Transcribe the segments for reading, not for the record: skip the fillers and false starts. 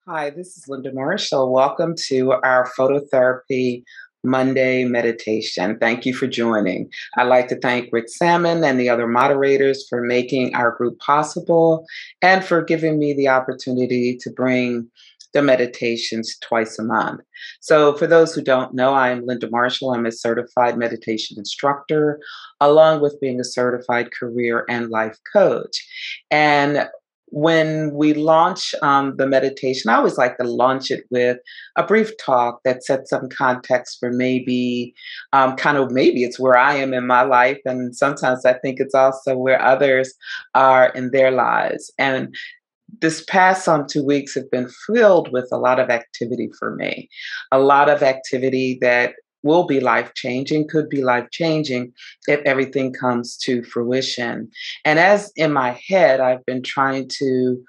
Hi, this is Linda Marshall. Welcome to our phototherapy Monday meditation. Thank you for joining. I'd like to thank Rick Salmon and the other moderators for making our group possible and for giving me the opportunity to bring the meditations twice a month. So, for those who don't know, I'm Linda Marshall. I'm a certified meditation instructor, along with being a certified career and life coach. And when we launch the meditation, I always like to launch it with a brief talk that sets some context for maybe maybe it's where I am in my life. And sometimes I think it's also where others are in their lives. And this past 2 weeks have been filled with a lot of activity for me, a lot of activity that will be life changing, could be life changing if everything comes to fruition. And as in my head, I've been trying to,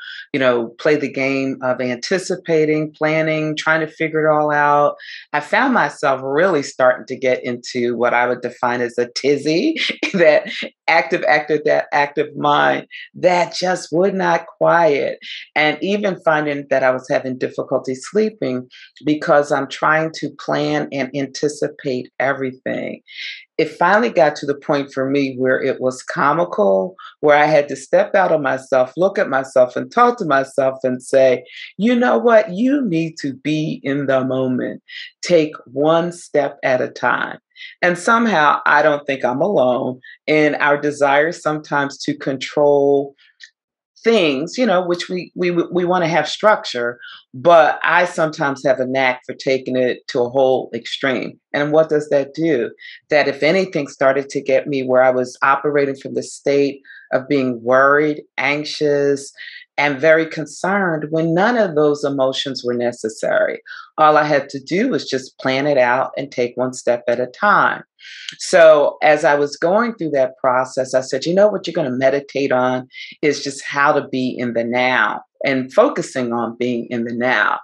play the game of anticipating, planning, trying to figure it all out. I found myself really starting to get into what I would define as a tizzy, that that active mind that just would not quiet. And even finding that I was having difficulty sleeping because I'm trying to plan and anticipate everything. It finally got to the point for me where it was comical, where I had to step out of myself, look at myself, and talk to myself and say, you know what? You need to be in the moment. Take one step at a time. And somehow I don't think I'm alone in our desire sometimes to control things, which we want to have structure, but I sometimes have a knack for taking it to a whole extreme. And what does that do? That if anything started to get me where I was operating from the state of being worried, anxious, and very concerned when none of those emotions were necessary. All I had to do was just plan it out and take one step at a time. So, as I was going through that process, I said, you know what you're going to meditate on is just how to be in the now and focusing on being in the now.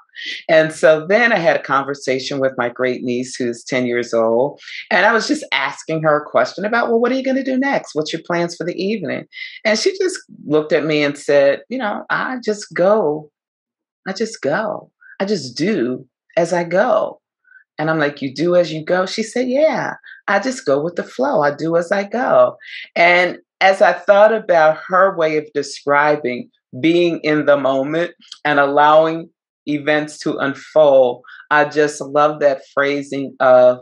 And so then I had a conversation with my great niece, who's 10 years old. And I was just asking her a question about, well, what are you going to do next? What's your plans for the evening? And she just looked at me and said, I just go. I just go. I just do as I go. And I'm like, you do as you go? She said, yeah, I just go with the flow. I do as I go. And as I thought about her way of describing being in the moment and allowing events to unfold, I just love that phrasing of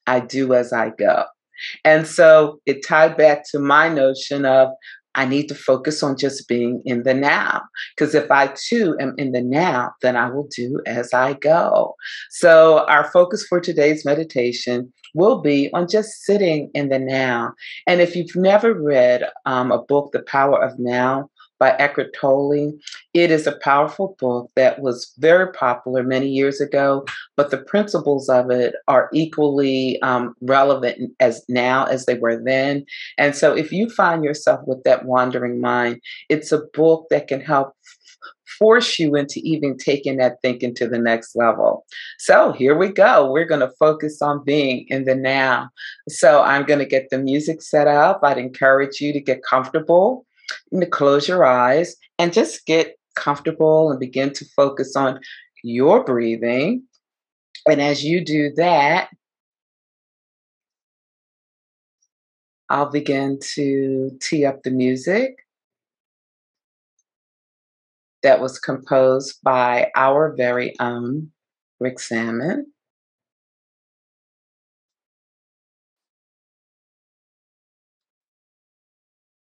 I do as I go. And so it tied back to my notion of I need to focus on just being in the now. Because if I too am in the now, then I will do as I go. So our focus for today's meditation will be on just sitting in the now. And if you've never read a book, The Power of Now, by Eckhart Tolle. It is a powerful book that was very popular many years ago, but the principles of it are equally relevant as now as they were then. And so if you find yourself with that wandering mind, it's a book that can help force you into even taking that thinking to the next level. So here we go. We're going to focus on being in the now. So I'm going to get the music set up. I'd encourage you to get comfortable and to close your eyes and just get comfortable and begin to focus on your breathing. And as you do that, I'll begin to tee up the music that was composed by our very own Rick Salmon.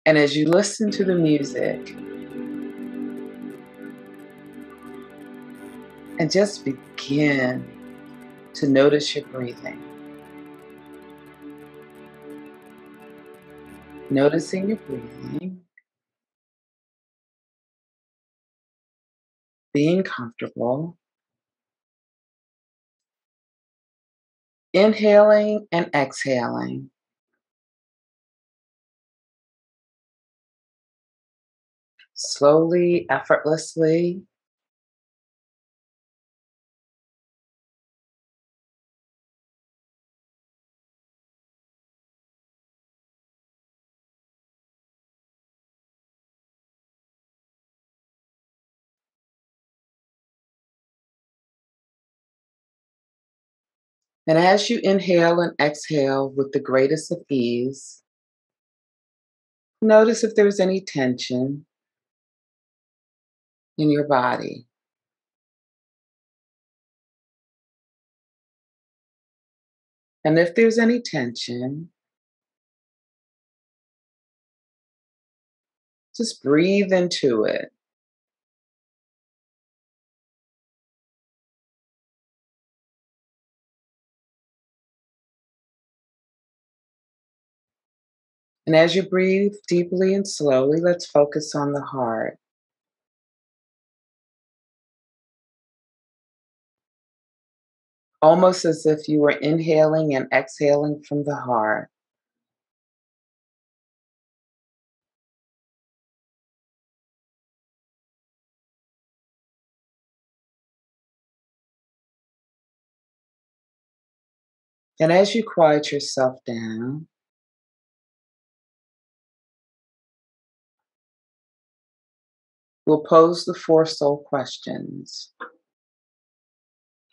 And as you listen to the music and just begin to notice your breathing, noticing your breathing, being comfortable, inhaling and exhaling, slowly, effortlessly, And as you inhale and exhale with the greatest of ease, notice if there's any tension in your body. And if there's any tension, just breathe into it. And as you breathe deeply and slowly, let's focus on the heart. Almost as if you were inhaling and exhaling from the heart. And as you quiet yourself down, we'll pose the four soul questions.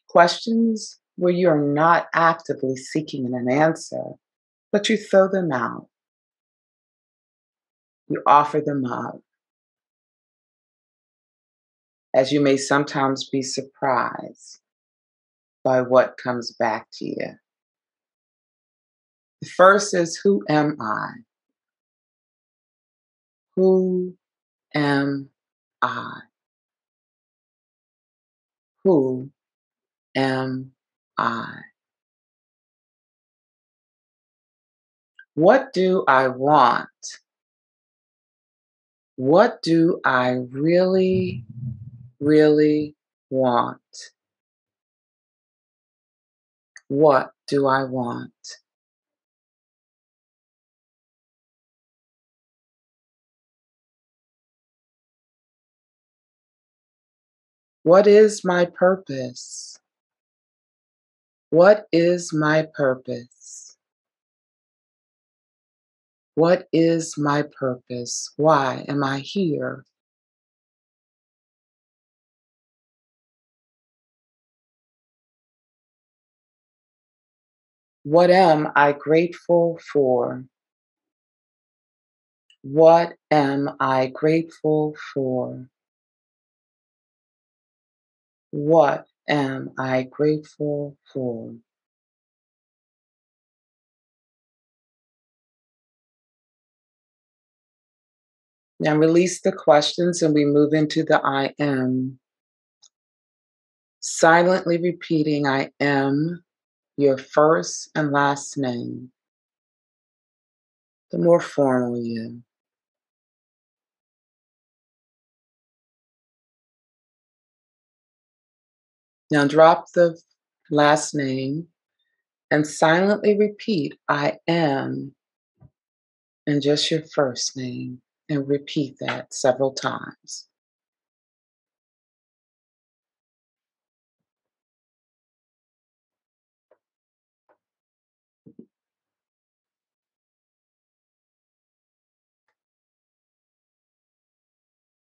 Questions where you are not actively seeking an answer, but you throw them out. You offer them up, as you may sometimes be surprised by what comes back to you. The first is, who am I? Who am I? Who am I? What do I want? What do I really, really want? What do I want? What is my purpose? What is my purpose? What is my purpose? Why am I here? What am I grateful for? What am I grateful for? What am I grateful for? Now release the questions and we move into the I am. Silently repeating, I am your first and last name, the more formal you. Now drop the last name and silently repeat, I am, and just your first name, and repeat that several times.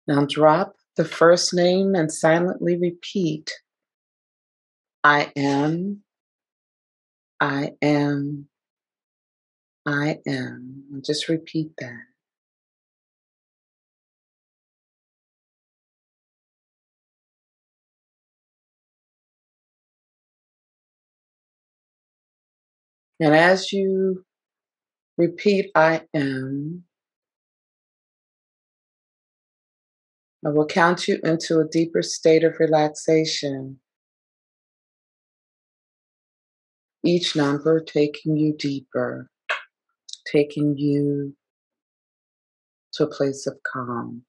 Now drop the first name and silently repeat, I am, I am, I am. And just repeat that. And as you repeat, I am, I will count you into a deeper state of relaxation, each number taking you deeper, taking you to a place of calm.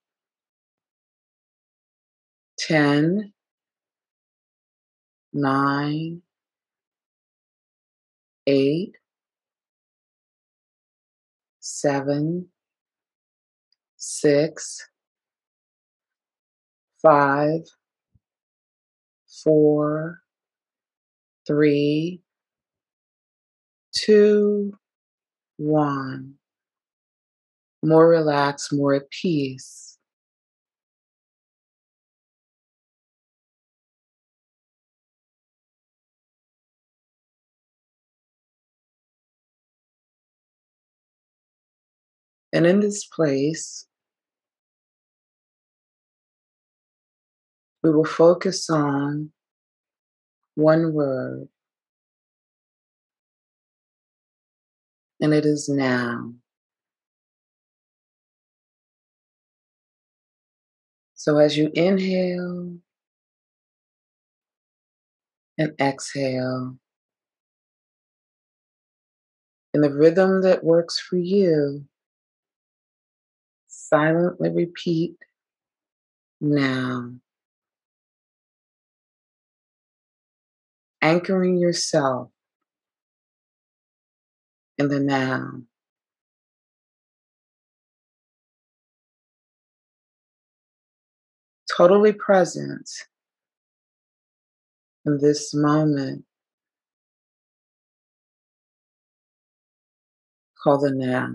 10, 9, 8, 7, 6, 5, 4, 3, 2, 1. More relaxed, more at peace. And in this place, we will focus on one word, and it is now. So as you inhale and exhale, in the rhythm that works for you, silently repeat now, anchoring yourself in the now, totally present in this moment called the now.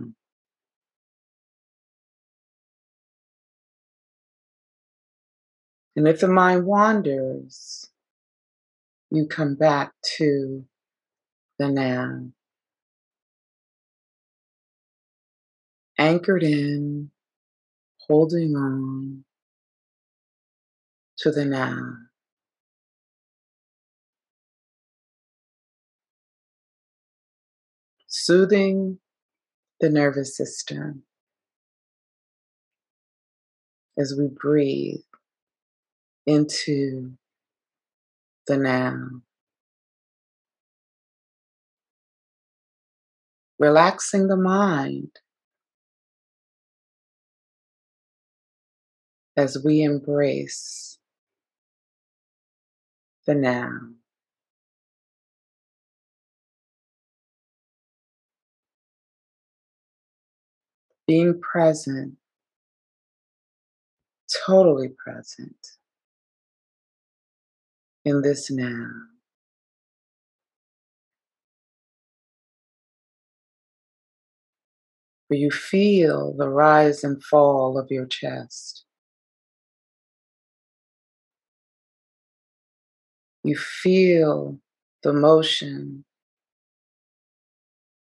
And if the mind wanders, you come back to the now, anchored in, holding on to the now, soothing the nervous system as we breathe into the now, relaxing the mind as we embrace the now, being present, totally present in this now. Where you feel the rise and fall of your chest. You feel the motion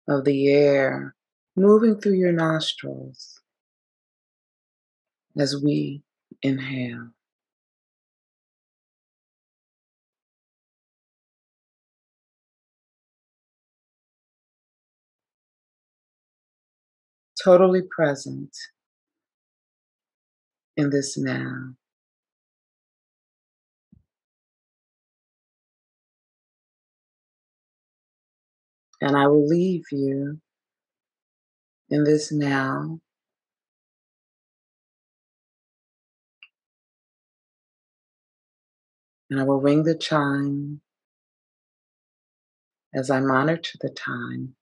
of the air moving through your nostrils as we inhale. Totally present in this now. And I will leave you in this now, and I will ring the chime as I monitor the time.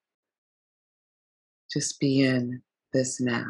Just be in this now.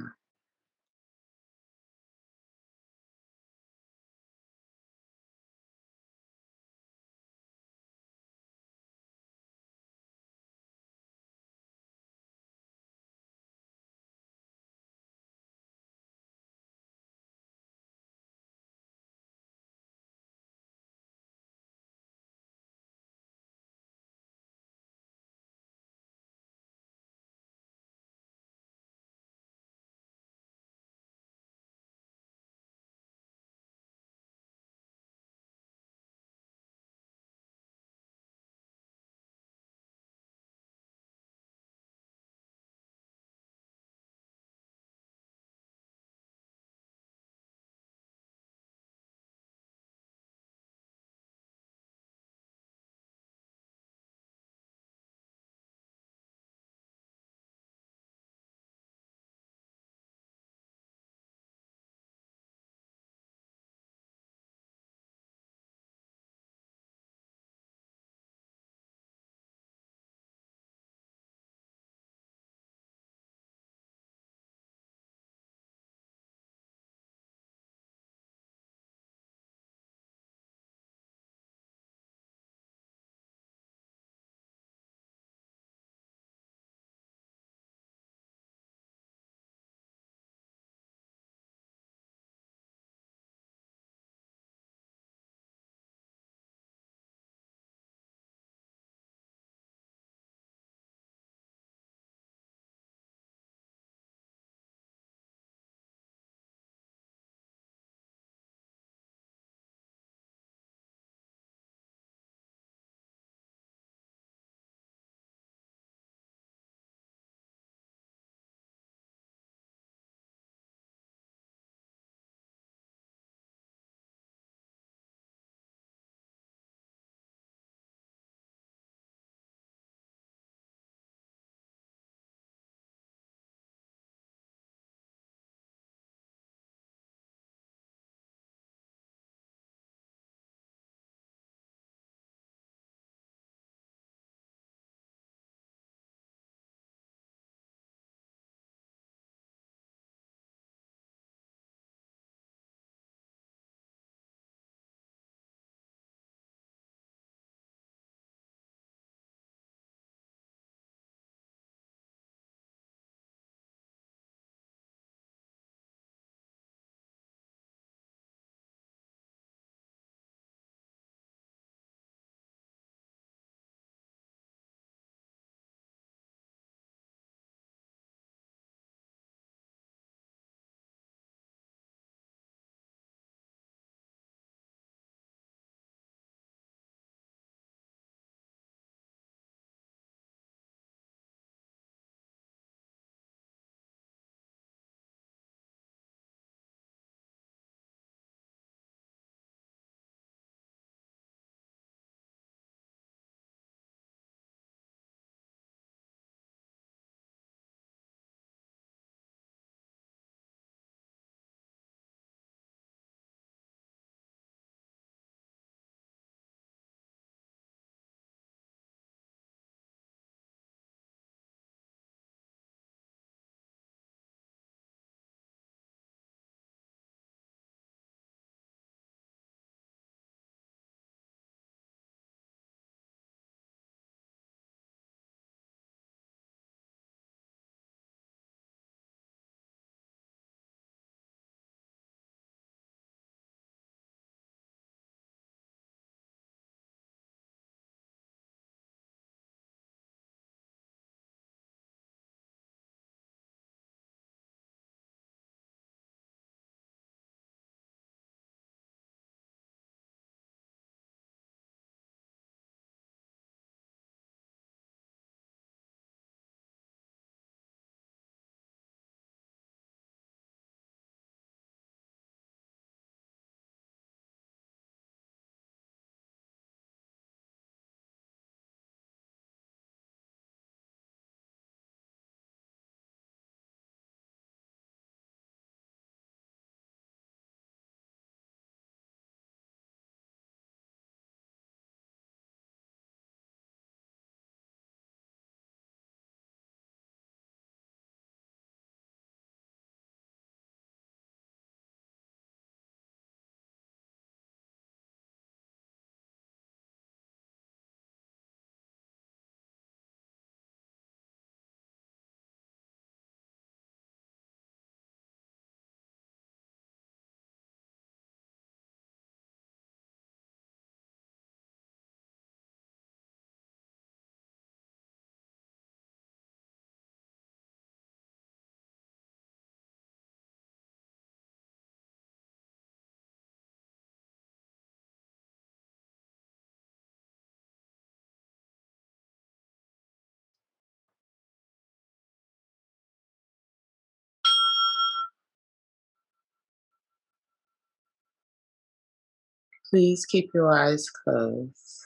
Please keep your eyes closed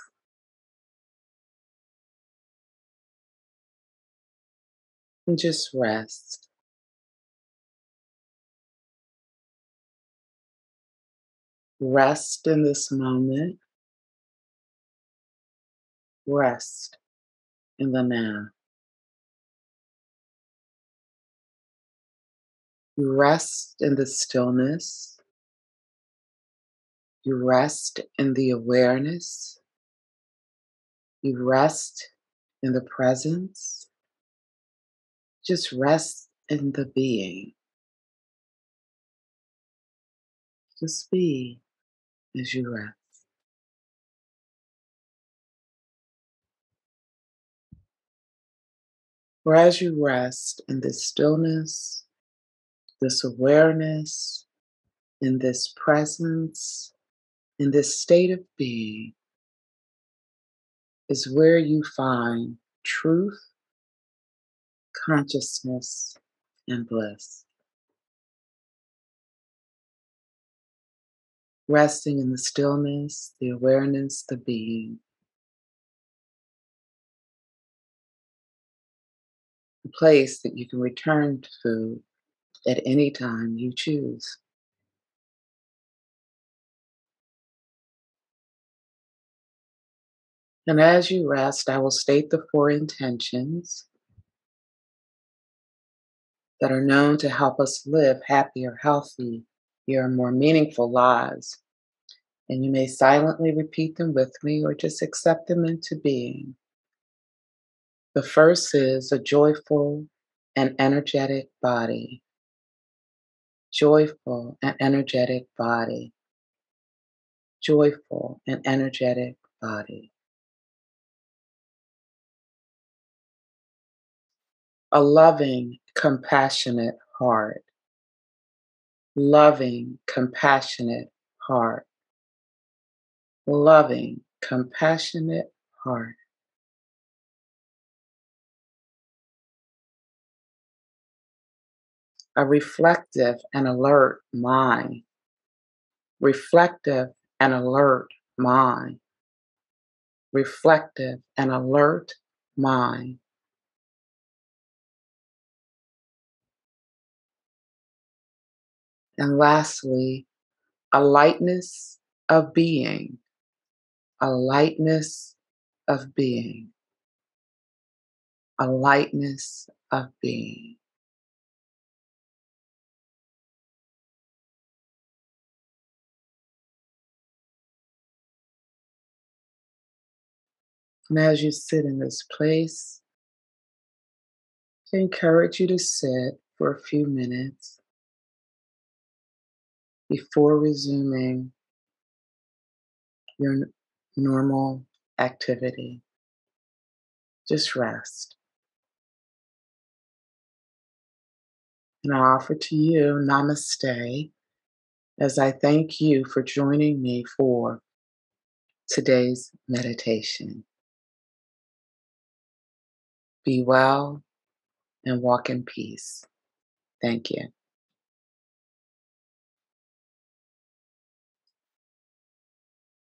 and just rest. Rest in this moment. Rest in the now. You rest in the stillness. You rest in the awareness. You rest in the presence. Just rest in the being. Just be as you rest. For as you rest in this stillness, this awareness, in this presence, in this state of being, is where you find truth, consciousness, and bliss. Resting in the stillness, the awareness, the being, a place that you can return to at any time you choose. And as you rest, I will state the four intentions that are known to help us live happier, healthier, more meaningful lives. And you may silently repeat them with me or just accept them into being. The first is a joyful and energetic body. Joyful and energetic body. Joyful and energetic body. A loving, compassionate heart. Loving, compassionate heart. Loving, compassionate heart. A reflective and alert mind. Reflective and alert mind. Reflective and alert mind. And lastly, a lightness of being. A lightness of being. A lightness of being. And as you sit in this place, I encourage you to sit for a few minutes before resuming your normal activity. Just rest. And I offer to you namaste as I thank you for joining me for today's meditation. Be well and walk in peace. Thank you.